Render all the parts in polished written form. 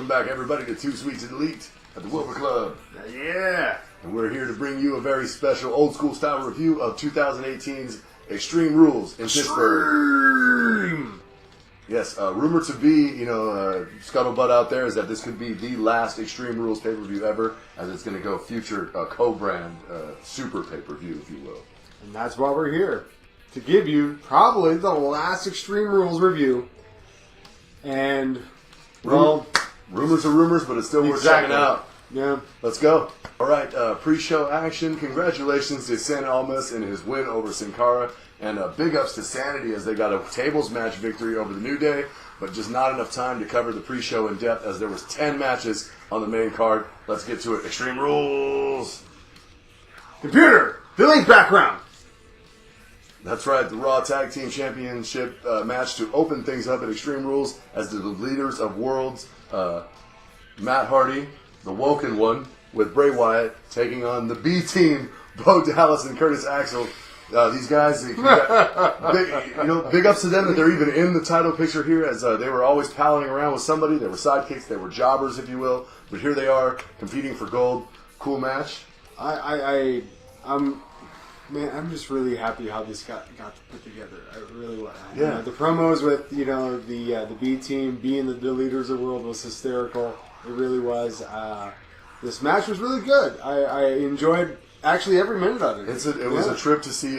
back, everybody, to Too Sweet to Delete at the Wilbur Club. Yeah. And we're here to bring you a very special old school style review of 2018's Extreme Rules in Pittsburgh. Yes, rumored to be, scuttlebutt out there is that this could be the last Extreme Rules pay-per-view ever, as it's going to go future co-brand super pay-per-view, if you will. And that's why we're here, to give you probably the last Extreme Rules review. And, well... rumors are rumors, but it's still worth checking out. Yeah. Let's go. All right, pre-show action. Congratulations to San Almas in his win over Sin Cara. And big ups to Sanity as they got a tables match victory over the New Day, but just not enough time to cover the pre-show in depth as there was 10 matches on the main card. Let's get to it. Extreme Rules. Computer, delete background. That's right, the Raw Tag Team Championship match to open things up at Extreme Rules as the leaders of Worlds, Matt Hardy, the Woken One, with Bray Wyatt, taking on the B Team, Bo Dallas and Curtis Axel. These guys, big ups to them that they're even in the title picture here, as they were always palling around with somebody. They were sidekicks, they were jobbers, if you will. But here they are, competing for gold. Cool match. I'm just really happy how this got put together. I really was. Yeah. The promos with the B Team being the leaders of the world was hysterical. It really was. This match was really good. I enjoyed actually every minute of it. It was a trip to see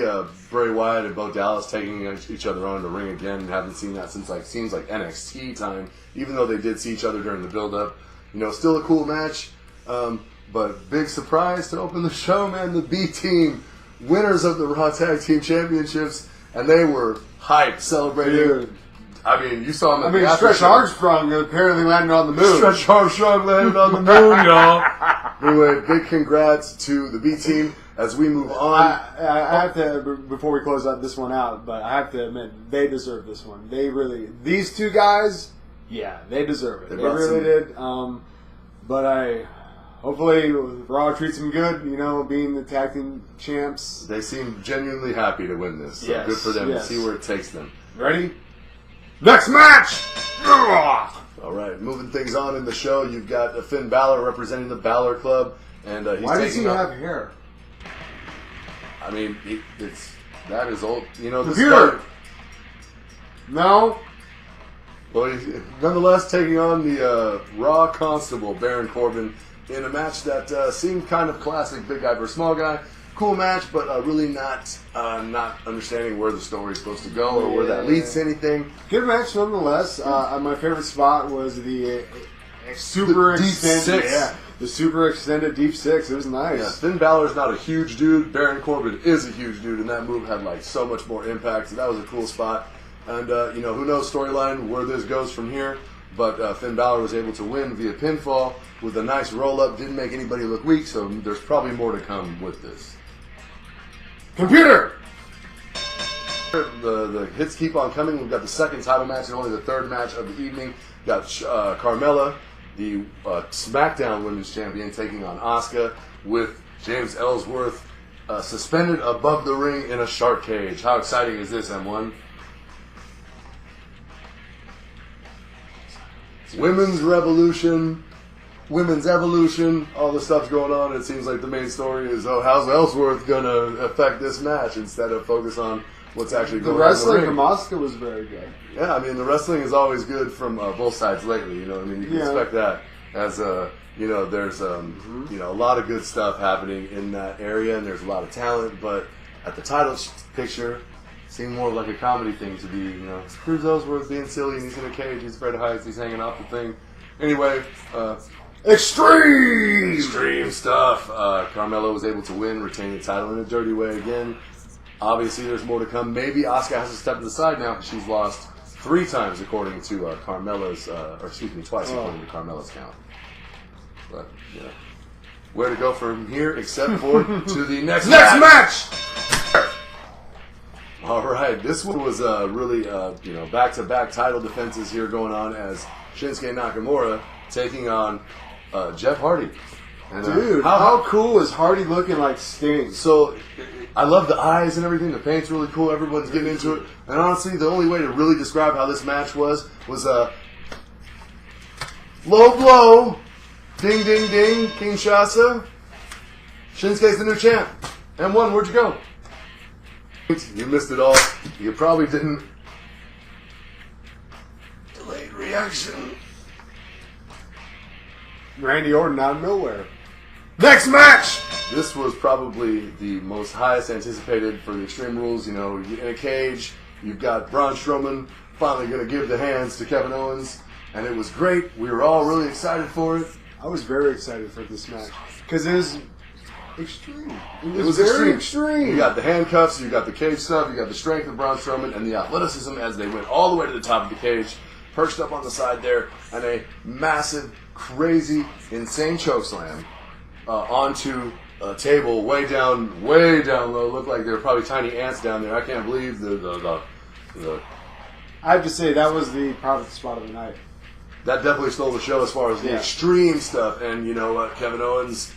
Bray Wyatt and Bo Dallas taking each other on the ring again. Haven't seen that since seems like NXT time. Even though they did see each other during the build-up, still a cool match. But big surprise to open the show, man. The B Team, winners of the Raw Tag Team Championships, and they were hyped, celebrating. Dude. I mean, you saw them at the after Stretch show. Armstrong apparently landed on the moon. Stretch Armstrong landed on the moon, y'all. Anyway, big congrats to the B Team as we move on. I have to, before we close this one out, but I have to admit, they deserve this one. These two guys, yeah, they deserve it. They really did. But hopefully Raw treats them good, being the tag team champs. They seem genuinely happy to win this. So good for them. Let's see where it takes them. Ready? Next match! All right, moving things on in the show, you've got Finn Balor representing the Balor Club, and he's Why does he have hair? I mean, that is old. Computer! No. Well, he's nonetheless taking on the Raw Constable, Baron Corbin, in a match that seemed kind of classic, big guy versus small guy. Cool match, but really not understanding where the story is supposed to go or where that leads to anything. Good match nonetheless. My favorite spot was the super extended, the super extended deep six. It was nice. Yeah, Finn Balor's not a huge dude. Baron Corbin is a huge dude, and that move had so much more impact. So that was a cool spot. And who knows storyline where this goes from here. But Finn Balor was able to win via pinfall with a nice roll up. Didn't make anybody look weak. So there's probably more to come with this. Computer! The hits keep on coming. We've got the second title match and only the third match of the evening. We've got Carmella, the SmackDown Women's Champion, taking on Asuka with James Ellsworth suspended above the ring in a shark cage. How exciting is this, M1? Women's Revolution, Women's Evolution, all the stuff's going on. It seems like the main story is, how's Ellsworth going to affect this match instead of focus on what's actually going on. The wrestling from Asuka was very good. Yeah, I mean, the wrestling is always good from both sides lately. You can expect that as, there's, a lot of good stuff happening in that area, and there's a lot of talent, but at the title picture, seemed more like a comedy thing to be, Cruz Ellsworth being silly, and he's in a cage, he's afraid of heights, he's hanging off the thing. Anyway, Extreme stuff. Carmella was able to win, retain the title in a dirty way again. Obviously, there's more to come. Maybe Asuka has to step to the side now because she's lost 3 times according to Carmella's, twice according to Carmella's count. But, where to go from here except for to the next match! All right, this one was really, back-to-back title defenses here going on as Shinsuke Nakamura taking on Jeff Hardy. And, dude, how cool is Hardy looking like Sting? So, I love the eyes and everything. The paint's really cool. Everyone's getting into it. And honestly, the only way to really describe how this match was Low blow. Ding, ding, ding. Kinshasa. Shinsuke's the new champ. M1, where'd you go? You missed it all. You probably didn't. Delayed reaction. Randy Orton out of nowhere. Next match! This was probably the most highest anticipated for the Extreme Rules. You know, in a cage, you've got Braun Strowman finally going to give the hands to Kevin Owens. And it was great. We were all really excited for it. I was very excited for this match. Because it was extreme. It was very extreme. You got the handcuffs, you got the cage stuff, you got the strength of Braun Strowman, and the athleticism as they went all the way to the top of the cage, perched up on the side there, and a massive, crazy, insane chokeslam onto a table way down low. Looked like there were probably tiny ants down there. I can't believe the I have to say, that was the private spot of the night. That definitely stole the show as far as the extreme stuff. And you know what, Kevin Owens,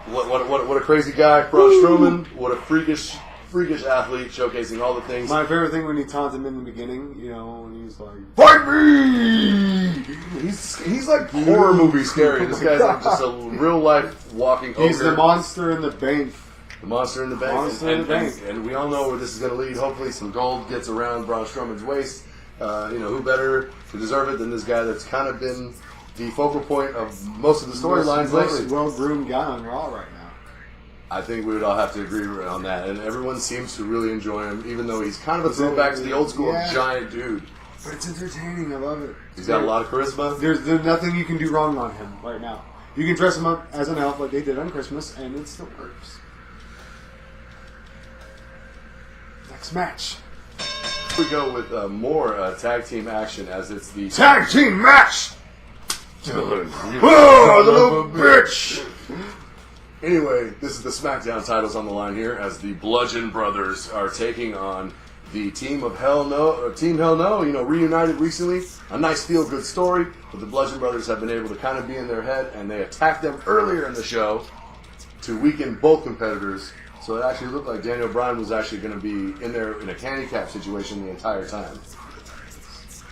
what a crazy guy. Braun Strowman, what a freakish athlete, showcasing all the things. My favorite thing when he taunted him in the beginning, you know, when he's like, "Fight me!" He's like horror movie scary. This guy's like just a real life walking ogre. He's the monster in the bank. The monster in the bank. And we all know where this is going to lead. Hopefully some gold gets around Braun Strowman's waist. You know, who better to deserve it than this guy that's kind of been the focal point of most of the storylines lately. Most well-groomed guy on Raw right now. I think we would all have to agree on that. And everyone seems to really enjoy him, even though he's kind of a throwback to the old school giant dude. But it's entertaining. I love it. He's got a lot of charisma. There's nothing you can do wrong on him right now. You can dress him up as an elf like they did on Christmas, and it still works. Next match. We go with more tag team action as it's the tag team match. Oh, the little bitch! Anyway, this is the SmackDown titles on the line here as the Bludgeon Brothers are taking on the Team Hell No, you know, reunited recently. A nice feel-good story, but the Bludgeon Brothers have been able to kind of be in their head, and they attacked them earlier in the show to weaken both competitors. So it actually looked like Daniel Bryan was actually going to be in there in a handicap situation the entire time.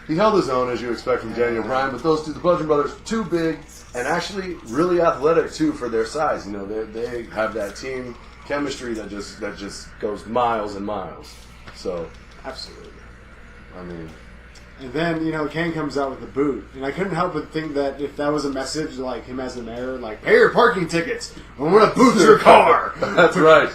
He held his own, as you expect from Daniel Bryan, but those two, the Bludgeon Brothers, too big and actually really athletic too for their size. You know, they have that team chemistry that just goes miles and miles. So absolutely. I mean, and then, you know, Kane comes out with the boot, and I couldn't help but think that if that was a message, like him as the mayor, like, pay your parking tickets, I'm gonna boot your car. That's right.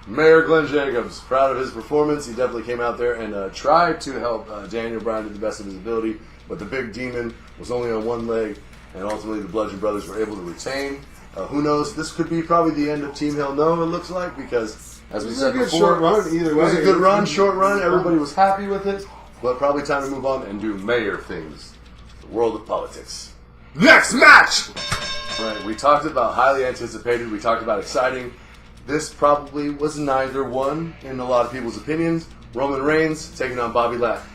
Mayor Glenn Jacobs, proud of his performance. He definitely came out there and tried to help Daniel Bryan to the best of his ability, but the big demon was only on one leg, and ultimately the Bludgeon Brothers were able to retain. Who knows? This could be probably the end of Team Hell No, it looks like, because as we said before, short run either way. It was a good run, short run. Everybody was happy with it, but probably time to move on and do mayor things. The world of politics. Next match! Right, we talked about highly anticipated. We talked about exciting. This probably was neither one in a lot of people's opinions. Roman Reigns taking on Bobby Lashley.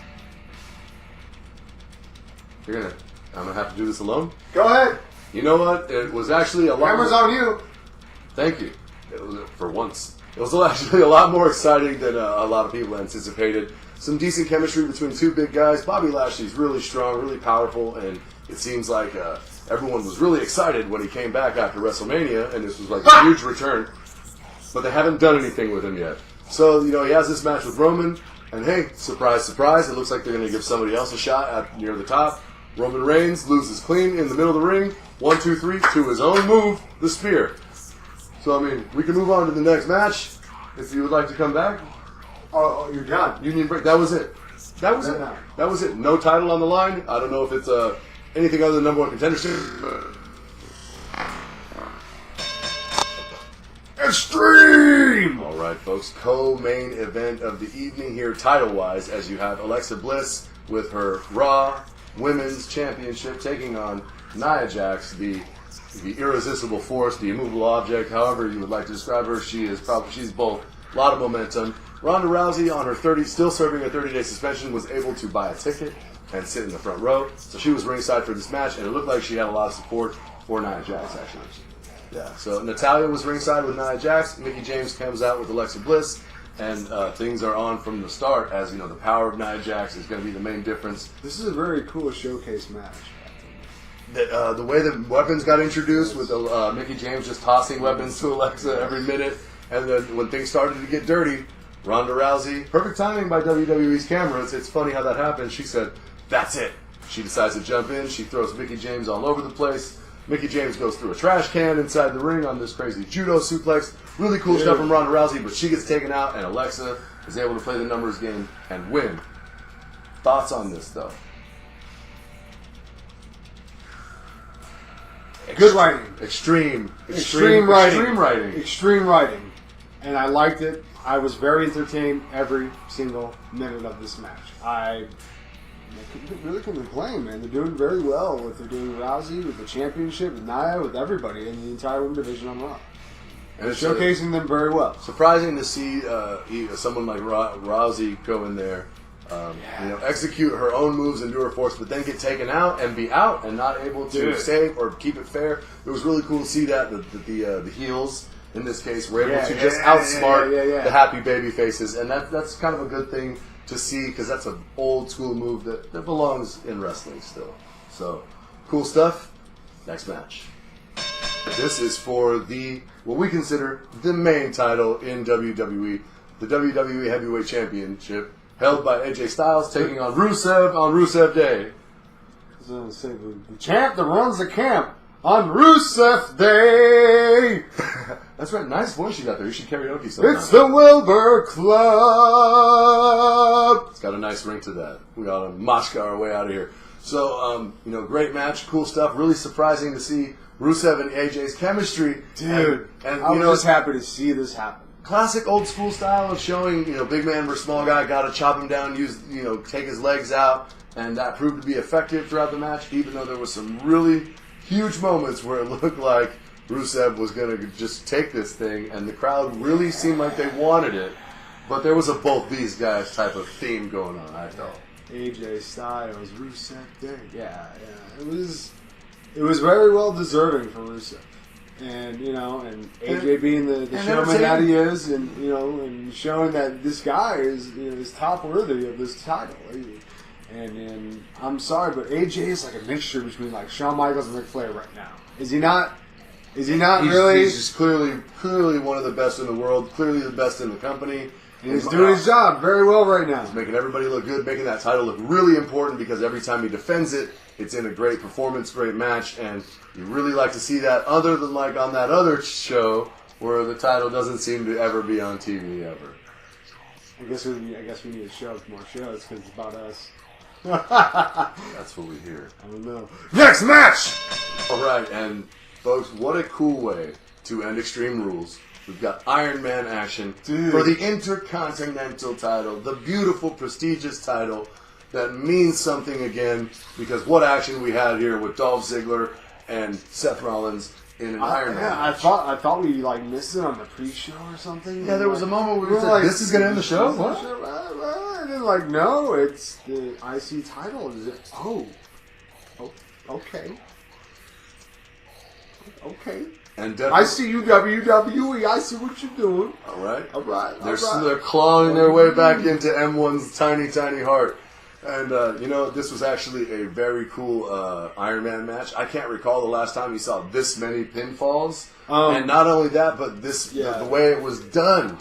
I'm gonna have to do this alone. Go ahead. You know what? It was actually a lot. Camera's on you. Thank you. It was, for once, it was actually a lot more exciting than a lot of people anticipated. Some decent chemistry between two big guys. Bobby Lashley's really strong, really powerful, and it seems like everyone was really excited when he came back after WrestleMania, and this was like a huge return. But they haven't done anything with him yet. So, you know, he has this match with Roman, and hey, surprise, surprise, it looks like they're going to give somebody else a shot near the top. Roman Reigns loses clean in the middle of the ring. 1, 2, 3 to his own move, the spear. So, I mean, we can move on to the next match if you would like to come back. Oh, you're done. Union break. That was it. That was it. That was it. No title on the line. I don't know if it's anything other than number one contender. Extreme! All right, folks. Co-main event of the evening here, title-wise, as you have Alexa Bliss with her Raw Women's Championship taking on Nia Jax, the irresistible force, the immovable object, however you would like to describe her. She's both. A lot of momentum. Ronda Rousey, on her still serving a 30-day suspension, was able to buy a ticket and sit in the front row. So she was ringside for this match, and it looked like she had a lot of support for Nia Jax, actually. Yeah, so Natalya was ringside with Nia Jax. Mickie James comes out with Alexa Bliss, and things are on from the start. As you know, the power of Nia Jax is going to be the main difference. This is a very cool showcase match. The way the weapons got introduced with Mickie James just tossing weapons to Alexa every minute, and then when things started to get dirty, Ronda Rousey, perfect timing by WWE's cameras. It's funny how that happened. She said, "That's it." She decides to jump in. She throws Mickie James all over the place. Mickie James goes through a trash can inside the ring on this crazy judo suplex. Really cool stuff from Ronda Rousey, but she gets taken out, and Alexa is able to play the numbers game and win. Thoughts on this, though? Good writing. Extreme writing. Extreme writing. Extreme writing. And I liked it. I was very entertained every single minute of this match. I really couldn't complain, man. They're doing very well. What they're doing with Rousey, with the championship, with Nia, with everybody in the entire women's division on Raw. And it's showcasing them very well. Surprising to see someone like Rousey go in there, execute her own moves and do her force, but then get taken out and be out and not able to save or keep it fair. It was really cool to see that the heels in this case were able to just outsmart the happy baby faces, and that's kind of a good thing to see because that's an old school move that belongs in wrestling still. So cool stuff. Next match. This is for what we consider the main title in WWE, the WWE Heavyweight Championship, held by AJ Styles taking on Rusev on Rusev Day. The champ that runs the camp on Rusev Day. That's right. Nice voice you got there. You should karaoke sometime. It's the Wilbur Club. It's got a nice ring to that. We got to Moshka our way out of here. So, great match, cool stuff. Really surprising to see Rusev and AJ's chemistry. Dude, and I was just happy to see this happen. Classic old school style of showing, big man versus small guy, got to chop him down, take his legs out, and that proved to be effective throughout the match, even though there was some really huge moments where it looked like Rusev was going to just take this thing, and the crowd really seemed like they wanted it, but there was a both these guys type of theme going on, I felt. AJ Styles, Rusev Day. Yeah. It was very well deserving for Rusev. And, and AJ being the showman that he is, and showing that this guy is top worthy of this title. And I'm sorry, but AJ is like a mixture between like Shawn Michaels and Ric Flair right now. Is he not? He's really? He's just clearly one of the best in the world, clearly the best in the company. He's doing his job very well right now. He's making everybody look good, making that title look really important because every time he defends it, it's in a great performance, great match, and you really like to see that other than like on that other show where the title doesn't seem to ever be on TV ever. I guess we need to show more shows because it's about us. That's what we hear. I don't know. Next match! All right, and folks, what a cool way to end Extreme Rules. We've got Iron Man action for the Intercontinental title, the beautiful, prestigious title that means something again because what action we had here with Dolph Ziggler and Seth Rollins in an Iron Man match. I thought we missed it on the pre-show or something. Yeah, there was a moment where we said, this is going to end the show? What? And then no, it's the IC title. Is it? Oh, okay. Okay. And I see you, WWE. I see what you're doing. All right. They're clawing their way back into M1's tiny, tiny heart. And, this was actually a very cool Iron Man match. I can't recall the last time you saw this many pinfalls. And not only that, but the way it was done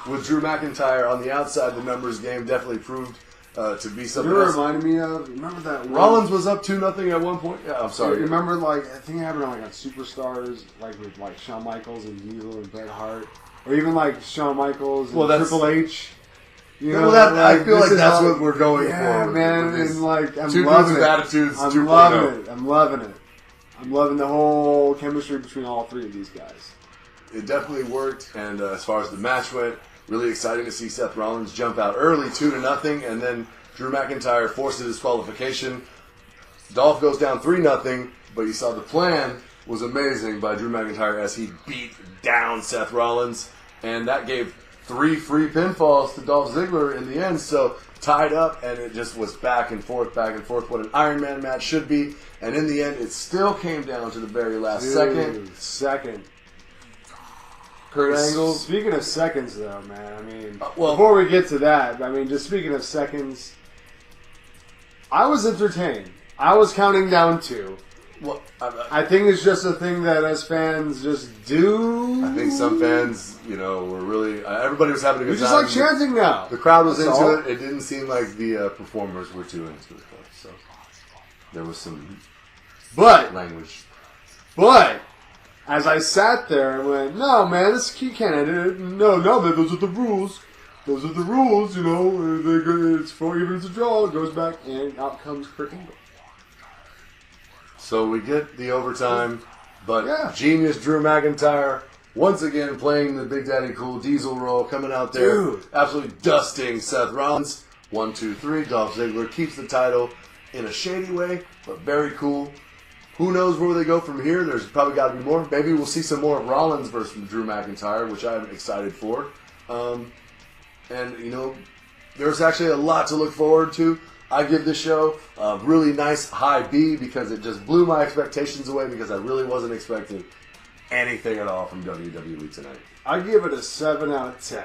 with Drew McIntyre on the outside, the numbers game definitely proved to be something else. Reminded me of, remember that one? Rollins was up 2-0 at one point. Yeah, I'm sorry. Remember, I think it happened on Superstars, with Shawn Michaels and Diesel and Bret Hart, or even Shawn Michaels and Triple H. I feel like that's what we're going for. Yeah, man, and I'm two loving dudes with it. attitudes. I'm loving it. I'm loving the whole chemistry between all three of these guys. It definitely worked, and as far as the match went, really exciting to see Seth Rollins jump out early, 2-0, and then Drew McIntyre forces his disqualification. Dolph goes down 3-0, but you saw the plan was amazing by Drew McIntyre as he beat down Seth Rollins, and that gave 3 free pinfalls to Dolph Ziggler in the end, so tied up, and it just was back and forth, what an Iron Man match should be, and in the end, it still came down to the very last second. Kurt Angle. Speaking of seconds, though, man, before we get to that, just speaking of seconds, I was entertained. I was counting down 2. Well, I think it's just a thing that us fans just do. I think some fans, were really... everybody was having a good We time. just like chanting now. The crowd was That's into all. it. It didn't seem like the performers were too into it, though. So there was some language. But as I sat there and went, no, man, this you can't edit it. No, man, those are the rules. Those are the rules, It's 4 evens a draw. It goes back, and out comes Kurt Angle. So we get the overtime, but Yeah. genius Drew McIntyre once again playing the Big Daddy Cool Diesel role, coming out there, Dude. absolutely dusting Seth Rollins. 1, 2, 3. Dolph Ziggler keeps the title in a shady way, but very cool. Who knows where they go from here? There's probably got to be more. Maybe we'll see some more of Rollins versus Drew McIntyre, which I'm excited for. There's actually a lot to look forward to. I give this show a really nice high B because it just blew my expectations away because I really wasn't expecting anything at all from WWE tonight. I give it a 7 out of 10.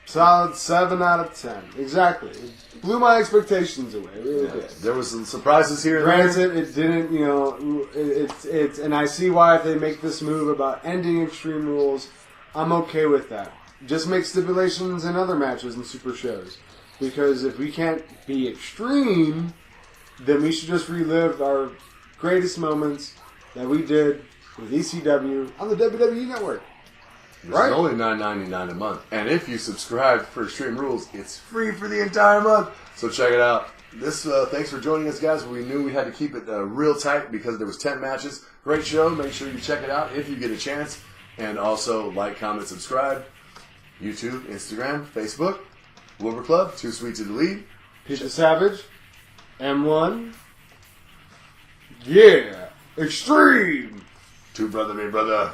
Solid 7 out of 10. Exactly. It blew my expectations away. It really did. There was some surprises here and there. Granted, it didn't, it's, and I see why if they make this move about ending Extreme Rules, I'm okay with that. Just make stipulations in other matches and super shows. Because if we can't be extreme, then we should just relive our greatest moments that we did with ECW on the WWE Network. It's only $9.99 a month. And if you subscribe for Extreme Rules, it's free for the entire month. So check it out. Thanks for joining us, guys. We knew we had to keep it real tight because there was 10 matches. Great show. Make sure you check it out if you get a chance. And also like, comment, subscribe. YouTube, Instagram, Facebook. Wilbur Club, Too Sweet to Delete. Pizza Savage. M1. Yeah. Extreme. Two brother, me brother.